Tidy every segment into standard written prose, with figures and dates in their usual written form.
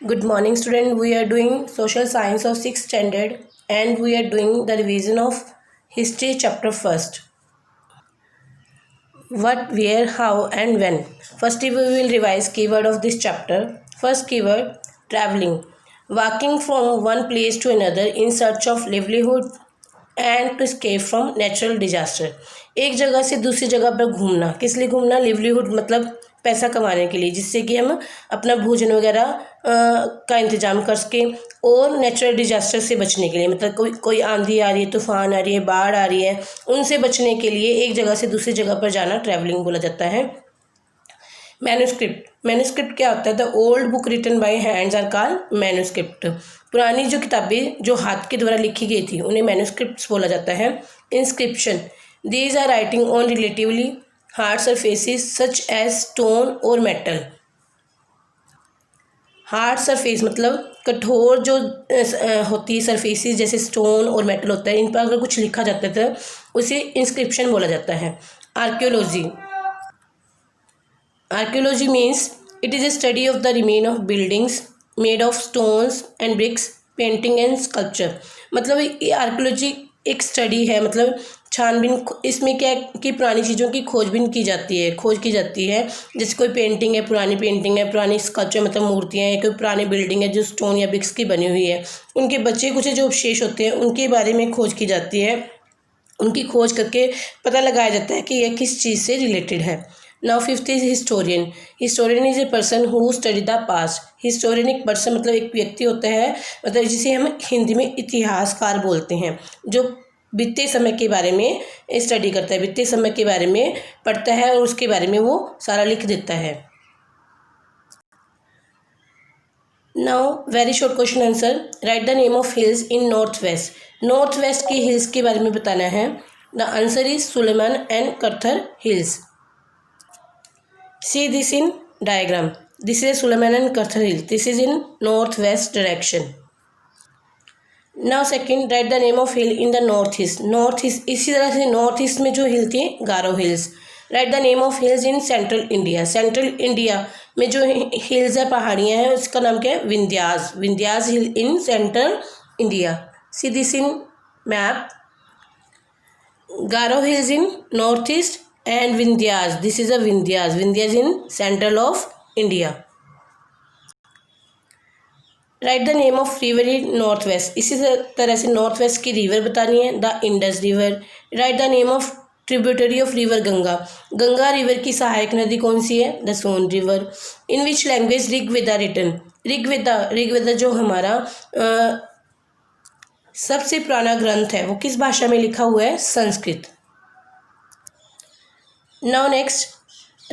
Good morning, student. We are doing social science of 6th standard and we are doing the revision of history chapter first. What, where, how and when. First we will revise keyword of this chapter. First keyword traveling. Walking from one place to another in search of livelihood and to escape from natural disaster. एक जगह से दूसरी जगह पर घूमना, किस लिए घूमना? लिवलीहुड मतलब पैसा कमाने के लिए, जिससे कि हम अपना भोजन वगैरह का इंतजाम कर सकें, और नेचुरल डिजास्टर से बचने के लिए, मतलब कोई आंधी आ रही है, तूफान आ रही है, बाढ़ आ रही है, उनसे बचने के लिए एक जगह से दूसरी जगह पर जाना ट्रैवलिंग बोला जाता है। मैन्युस्क्रिप्ट क्या होता है? The old book written by hands are called manuscript. पुरानी जो किताबें जो हाथ के द्वारा लिखी गई थी उन्हें मैन्युस्क्रिप्ट्स बोला जाता है। Inscription, these are writing on relatively hard surfaces such as stone और मेटल। हार्ड सरफेस मतलब कठोर जो होती है सरफेसिस, जैसे स्टोन और मेटल होता है, इन पर अगर कुछ लिखा जाता है तो उसे इंस्क्रिप्शन बोला जाता है। Archaeology means it is a study of the remain of buildings made of stones and bricks, painting and sculpture। मतलब ये आर्कियोलॉजी एक स्टडी है, मतलब छानबीन। इसमें क्या है कि पुरानी चीज़ों की खोज की जाती है, जैसे कोई पेंटिंग है, पुरानी पेंटिंग है, पुरानी स्कल्पचर मतलब मूर्तियाँ हैं, कोई पुरानी बिल्डिंग है जो स्टोन या ब्रिक्स की बनी हुई है, उनके बचे कुछ जो अवशेष होते हैं उनके बारे में खोज की जाती है। उनकी खोज करके पता लगाया जाता है कि यह किस चीज़ से रिलेटेड है। Now fifth is historian. Historian is a person who study the past. Historian एक पर्सन मतलब एक व्यक्ति होता है, मतलब जिसे हम हिंदी में इतिहासकार बोलते हैं, जो बीते समय के बारे में स्टडी करता है, बीते समय के बारे में पढ़ता है और उसके बारे में वो सारा लिख देता है। Now very short question answer. Write the name of hills in north west. North west की हिल्स के बारे में बताना है। The answer is Sulaiman and Kirthar hills. See this in diagram. This is Suleiman and Karthar Hill. This is in northwest direction. Now second, write the name of hill in the northeast. Northeast, इसी तरह से north east में जो hill थी Garo hills. Write the name of hills in central India. Central India में जो hills है, पहाड़ियाँ हैं, उसका नाम क्या है? Vindhyas. Vindhyas hill in central India. See this in map. Garo hills in north east and Vindhyas. This is a Vindhyas. Vindhyas in central of India. Write the name of river in northwest. इसी तरह से नॉर्थ वेस्ट की river बतानी है। The Indus river. Write the name of tributary of river Ganga. Ganga river की सहायक नदी कौन सी है? The Son river. In which language Rigveda written. Rigveda जो हमारा सबसे पुराना ग्रंथ है वो किस भाषा में लिखा हुआ है? Sanskrit. Now next,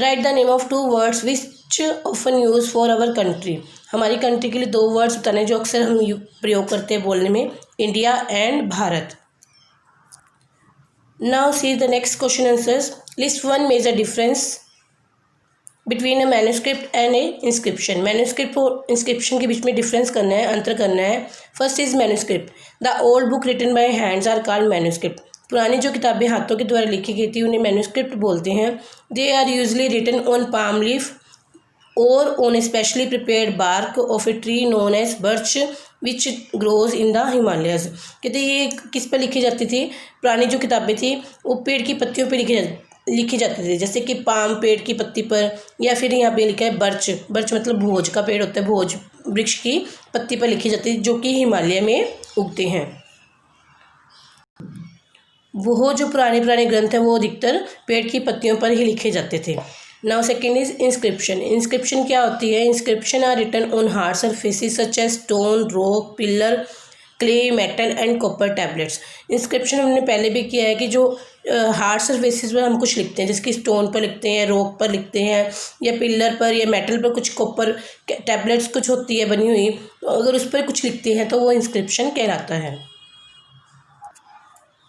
write the name of two words which often use for our country. हमारी कंट्री के लिए दो वर्ड्स बताने जो अक्सर हम प्रयोग करते हैं बोलने में, India and Bharat. Now see the next question answers. List one major difference between a manuscript and a inscription. Manuscript और इंस्क्रिप्शन के बीच में डिफरेंस करना है, अंतर करना है। First is manuscript. The old book written by hands are called manuscript. पुरानी जो किताबें हाथों के द्वारा लिखी गई थी उन्हें मैन्युस्क्रिप्ट बोलते हैं। They are usually written on palm leaf और on specially prepared bark of a tree known as birch which grows in the Himalayas. कहते ये किस पर लिखी जाती थी? पुरानी जो किताबें थी वो पेड़ की पत्तियों पर लिखी जाती थी, जैसे कि पाम पेड़ की पत्ती पर, या फिर यहाँ पे लिखा है बर्च। बर्च मतलब भोज का पेड़ होता है, भोज वृक्ष की पत्ती पर लिखी जाती है, जो कि हिमालय में उगते हैं। वो जो पुराने ग्रंथ हैं वो अधिकतर पेड़ की पत्तियों पर ही लिखे जाते थे। Now second is inscription. Inscription क्या होती है? Inscription are written on hard surfaces such as stone, rock, pillar, clay, metal and copper tablets. Inscription हमने पहले भी किया है कि जो हार्ड सरफेसिस पर हम कुछ लिखते हैं, जैसे कि स्टोन पर लिखते हैं, रॉक पर लिखते हैं, या पिलर पर या मेटल पर कुछ कॉपर टैबलेट्स कुछ होती है बनी हुई, तो अगर उस पर कुछ लिखते हैं तो वो इंस्क्रिप्शन कहलाता है।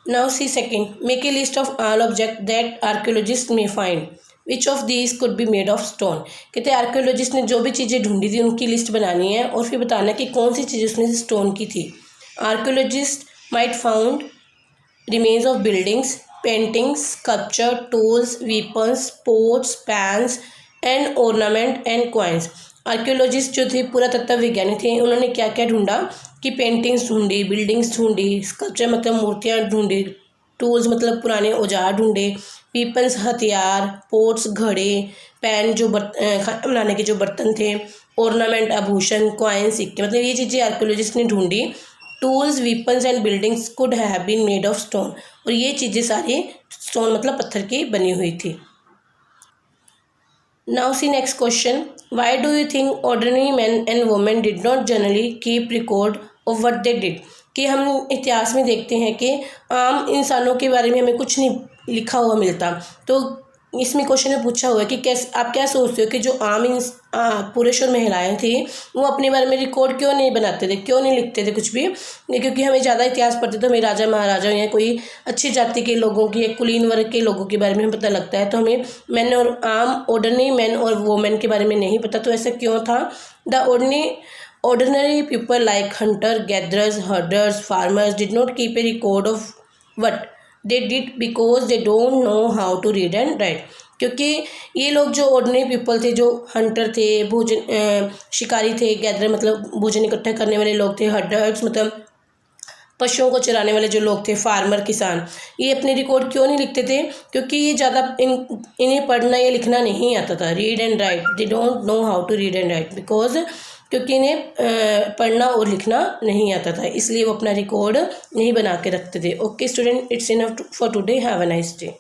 Now see second, make a list of all objects that archaeologists may find. Which of these could be made of stone? कहते हैं आर्कियोलॉजिस्ट ने जो भी चीज़ें ढूंढी थी उनकी लिस्ट बनानी है और फिर बताना कि कौन सी चीज़ उसमें से स्टोन की थी। Archaeologist might found remains of buildings, paintings, sculpture, tools, weapons, pots, pans and ornament and coins. Archaeologist जो थे, पुरातत्व वैज्ञानिक थे, उन्होंने क्या क्या ढूंढा कि पेंटिंग्स ढूंढी, बिल्डिंग्स ढूंढी, स्कल्पचर मतलब मूर्तियाँ ढूंढी, टूल्स मतलब पुराने औजार ढूंढे, वीपन्स हथियार, पोट्स घड़े, पैन जो खाना बनाने के जो बर्तन थे, ऑर्नामेंट आभूषण, कॉइन सिक्के, मतलब ये चीज़ें आर्कियोलॉजिस्ट ने ढूंढी। Tools weapons and buildings could have been made of stone, और ये चीज़ें सारी स्टोन मतलब पत्थर की बनी हुई थी। Now see next question, why do you think ordinary man and women did not generally keep record of what they did, कि हम इतिहास में देखते हैं कि आम इंसानों के बारे में हमें कुछ नहीं लिखा हुआ मिलता। तो इसमें क्वेश्चन में पूछा हुआ है कि कैसे, आप क्या सोचते हो कि जो पुरुष और महिलाएं थी वो अपने बारे में रिकॉर्ड क्यों नहीं बनाते थे, क्यों नहीं लिखते थे कुछ भी? क्योंकि हमें ज़्यादा इतिहास पढ़ते तो हमें राजा महाराजा या कोई अच्छी जाति के लोगों की, एक कुलीन वर्ग के लोगों के बारे में पता लगता है, तो हमें मैन और आम ऑर्डिनरी मैन और वोमेन के बारे में नहीं पता। तो ऐसा क्यों था? The ordinary people like hunter gatherers, herders, farmers did not keep a record of what they did because they don't know how to read and write, क्योंकि ये लोग जो ऑर्डिनरी पीपल थे, जो हंटर थे, भोजन शिकारी थे, गैदर मतलब भोजन इकट्ठा करने वाले लोग थे, हर्डर्स मतलब पशुओं को चराने वाले जो लोग थे, फार्मर किसान, ये अपने रिकॉर्ड क्यों नहीं लिखते थे? क्योंकि ये ज़्यादा इन्हें पढ़ना या लिखना नहीं आता था। Read and write, they don't know how to read and write because, क्योंकि इन्हें पढ़ना और लिखना नहीं आता था, इसलिए वो अपना रिकॉर्ड नहीं बना के रखते थे। Okay student, it's enough for today, have a nice day.